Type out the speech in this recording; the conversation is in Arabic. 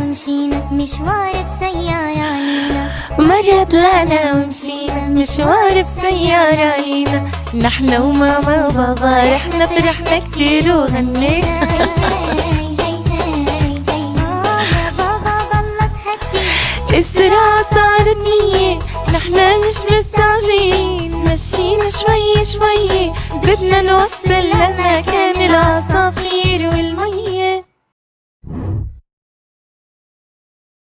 ومشينا مشوار بسيارة علينا، مرة طلعنا ومشينا مشوار بسيارة علينا، نحن وماما وبابا رحنا فرحنا كتير وغنينا. السرعة صارت 100 نحنا مش مستعجلين، مشينا شوي شوي بدنا نوصل لمكان العصافير والمي.